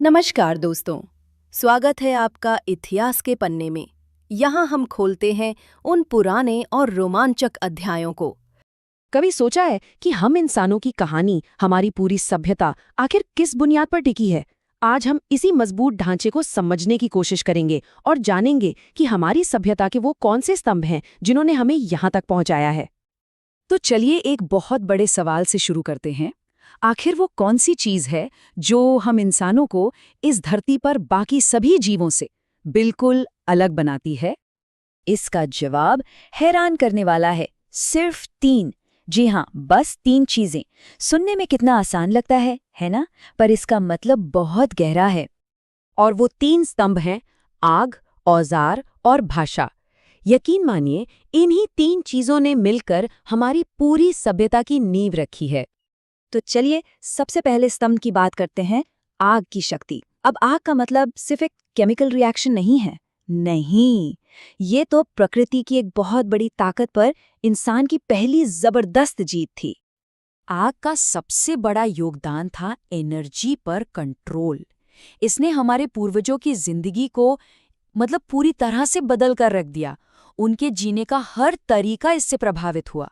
नमस्कार दोस्तों, स्वागत है आपका इतिहास के पन्ने में। यहाँ हम खोलते हैं उन पुराने और रोमांचक अध्यायों को। कभी सोचा है कि हम इंसानों की कहानी, हमारी पूरी सभ्यता आखिर किस बुनियाद पर टिकी है? आज हम इसी मजबूत ढांचे को समझने की कोशिश करेंगे और जानेंगे कि हमारी सभ्यता के वो कौन से स्तंभ हैं जिन्होंने हमें यहाँ तक पहुँचाया है। तो चलिए एक बहुत बड़े सवाल से शुरू करते हैं। आखिर वो कौन सी चीज है जो हम इंसानों को इस धरती पर बाकी सभी जीवों से बिल्कुल अलग बनाती है? इसका जवाब हैरान करने वाला है। सिर्फ 3। जी हाँ, बस 3 चीजें। सुनने में कितना आसान लगता है ना? पर इसका मतलब बहुत गहरा है। और वो 3 स्तंभ हैं आग, औजार और भाषा। यकीन मानिए, इन्हीं 3 चीजों ने मिलकर हमारी पूरी सभ्यता की नींव रखी है। तो चलिए सबसे पहले स्तंभ की बात करते हैं, आग की शक्ति। अब आग का मतलब सिर्फ एक केमिकल रिएक्शन नहीं है। नहीं, ये तो प्रकृति की एक बहुत बड़ी ताकत पर इंसान की पहली जबरदस्त जीत थी। आग का सबसे बड़ा योगदान था एनर्जी पर कंट्रोल। इसने हमारे पूर्वजों की जिंदगी को पूरी तरह से बदल कर रख दिया। उनके जीने का हर तरीका इससे प्रभावित हुआ।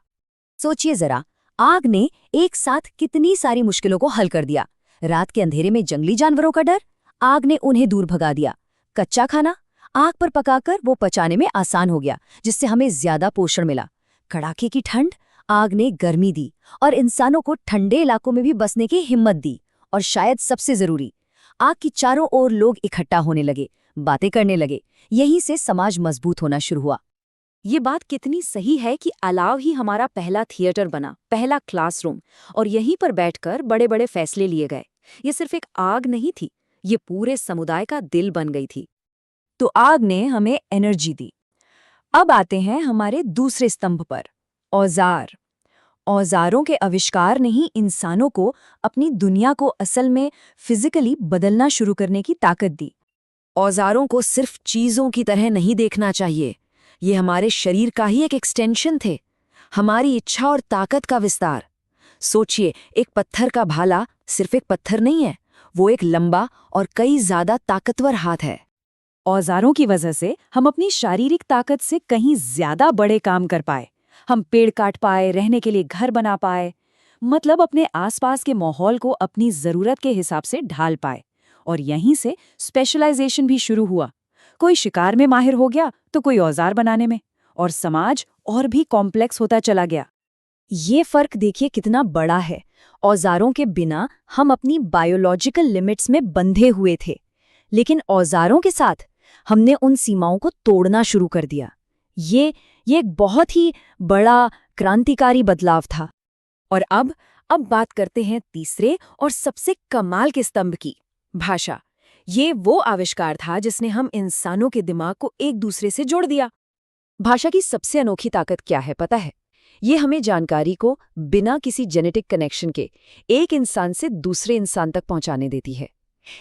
सोचिए जरा, आग ने एक साथ कितनी सारी मुश्किलों को हल कर दिया। रात के अंधेरे में जंगली जानवरों का डर, आग ने उन्हें दूर भगा दिया। कच्चा खाना आग पर पकाकर वो पचाने में आसान हो गया, जिससे हमें ज्यादा पोषण मिला। कड़ाके की ठंड, आग ने गर्मी दी और इंसानों को ठंडे इलाकों में भी बसने की हिम्मत दी। और शायद सबसे जरूरी, आग की चारों ओर लोग इकट्ठा होने लगे, बातें करने लगे। यहीं से समाज मजबूत होना शुरू हुआ। ये बात कितनी सही है कि अलाव ही हमारा पहला थिएटर बना, पहला क्लासरूम, और यहीं पर बैठकर बड़े बड़े फैसले लिए गए। ये सिर्फ एक आग नहीं थी, ये पूरे समुदाय का दिल बन गई थी। तो आग ने हमें एनर्जी दी। अब आते हैं हमारे दूसरे स्तंभ पर, औजार। औजारों के आविष्कार ने ही इंसानों को अपनी दुनिया को असल में फिजिकली बदलना शुरू करने की ताकत दी। औजारों को सिर्फ चीजों की तरह नहीं देखना चाहिए। ये हमारे शरीर का ही एक एक्सटेंशन थे, हमारी इच्छा और ताकत का विस्तार। सोचिए, एक पत्थर का भाला सिर्फ एक पत्थर नहीं है, वो एक लंबा और कई ज्यादा ताकतवर हाथ है। औजारों की वजह से हम अपनी शारीरिक ताकत से कहीं ज्यादा बड़े काम कर पाए। हम पेड़ काट पाए, रहने के लिए घर बना पाए, मतलब अपने आसपास के माहौल को अपनी जरूरत के हिसाब से ढाल पाए। और यहीं से स्पेशलाइजेशन भी शुरू हुआ। कोई शिकार में माहिर हो गया तो कोई औजार बनाने में, और समाज और भी कॉम्प्लेक्स होता चला गया। ये फर्क देखिए कितना बड़ा है। औजारों के बिना हम अपनी बायोलॉजिकल लिमिट्स में बंधे हुए थे, लेकिन औजारों के साथ हमने उन सीमाओं को तोड़ना शुरू कर दिया। ये एक बहुत ही बड़ा क्रांतिकारी बदलाव था। और अब बात करते हैं तीसरे और सबसे कमाल के स्तंभ की, भाषा। ये वो आविष्कार था जिसने हम इंसानों के दिमाग को एक दूसरे से जोड़ दिया। भाषा की सबसे अनोखी ताकत क्या है पता है? ये हमें जानकारी को बिना किसी जेनेटिक कनेक्शन के एक इंसान से दूसरे इंसान तक पहुंचाने देती है।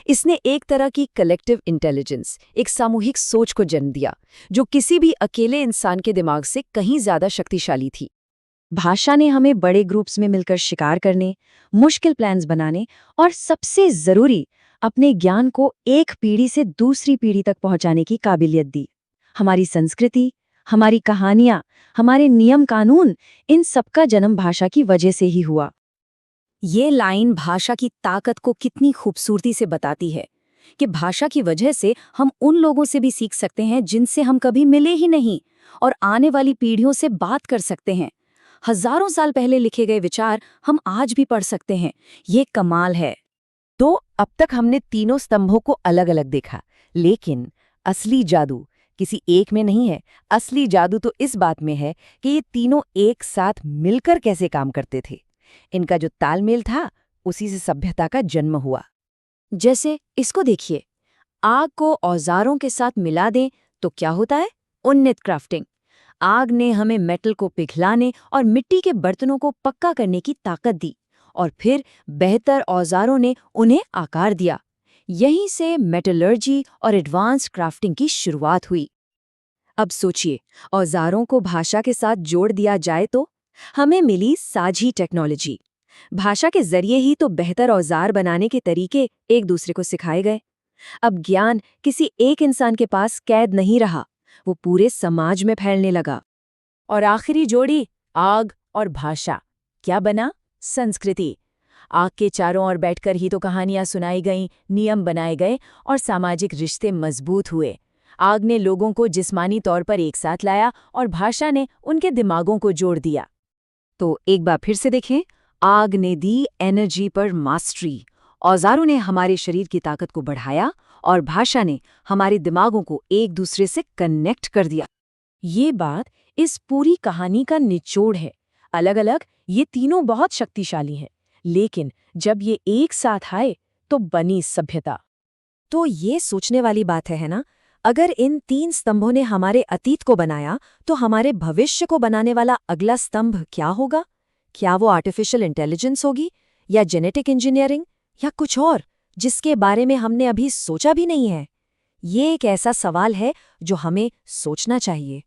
इसने एक तरह की कलेक्टिव इंटेलिजेंस, एक सामूहिक सोच को जन्म दिया, जो किसी भी अकेले इंसान के दिमाग से कहीं ज्यादा शक्तिशाली थी। भाषा ने हमें बड़े ग्रुप्स में मिलकर शिकार करने, मुश्किल प्लान्स बनाने और सबसे जरूरी, अपने ज्ञान को एक पीढ़ी से दूसरी पीढ़ी तक पहुंचाने की काबिलियत दी। हमारी संस्कृति, हमारी कहानियां, हमारे नियम कानून, इन सबका जन्म भाषा की वजह से ही हुआ। ये लाइन भाषा की ताकत को कितनी खूबसूरती से बताती है कि भाषा की वजह से हम उन लोगों से भी सीख सकते हैं जिनसे हम कभी मिले ही नहीं, और आने वाली पीढ़ियों से बात कर सकते हैं। हजारों साल पहले लिखे गए विचार हम आज भी पढ़ सकते हैं। ये कमाल है। तो अब तक हमने तीनों स्तंभों को अलग अलग देखा, लेकिन असली जादू किसी एक में नहीं है। असली जादू तो इस बात में है कि ये तीनों एक साथ मिलकर कैसे काम करते थे। इनका जो तालमेल था, उसी से सभ्यता का जन्म हुआ। जैसे इसको देखिए, आग को औजारों के साथ मिला दें तो क्या होता है? उन्नत क्राफ्टिंग। आग ने हमें मेटल को पिघलाने और मिट्टी के बर्तनों को पक्का करने की ताकत दी, और फिर बेहतर औजारों ने उन्हें आकार दिया। यहीं से मेटलर्जी और एडवांस्ड क्राफ्टिंग की शुरुआत हुई। अब सोचिए, औजारों को भाषा के साथ जोड़ दिया जाए तो हमें मिली साझी टेक्नोलॉजी। भाषा के जरिए ही तो बेहतर औजार बनाने के तरीके एक दूसरे को सिखाए गए। अब ज्ञान किसी एक इंसान के पास कैद नहीं रहा, वो पूरे समाज में फैलने लगा। और आखिरी जोड़ी आग और भाषा, क्या बना? संस्कृति। आग के चारों ओर बैठकर ही तो कहानियां सुनाई गईं, नियम बनाए गए और सामाजिक रिश्ते मजबूत हुए। आग ने लोगों को जिस्मानी तौर पर एक साथ लाया और भाषा ने उनके दिमागों को जोड़ दिया। तो एक बार फिर से देखें, आग ने दी एनर्जी पर मास्टरी, औजारों ने हमारे शरीर की ताकत को बढ़ाया और भाषा ने हमारे दिमागों को एक दूसरे से कनेक्ट कर दिया। ये बात इस पूरी कहानी का निचोड़ है। अलग अलग ये तीनों बहुत शक्तिशाली हैं, लेकिन जब ये एक साथ आए तो बनी सभ्यता। तो ये सोचने वाली बात है ना? अगर इन 3 स्तंभों ने हमारे अतीत को बनाया, तो हमारे भविष्य को बनाने वाला अगला स्तंभ क्या होगा? क्या वो आर्टिफिशियल इंटेलिजेंस होगी, या जेनेटिक इंजीनियरिंग, या कुछ और जिसके बारे में हमने अभी सोचा भी नहीं है? ये एक ऐसा सवाल है जो हमें सोचना चाहिए।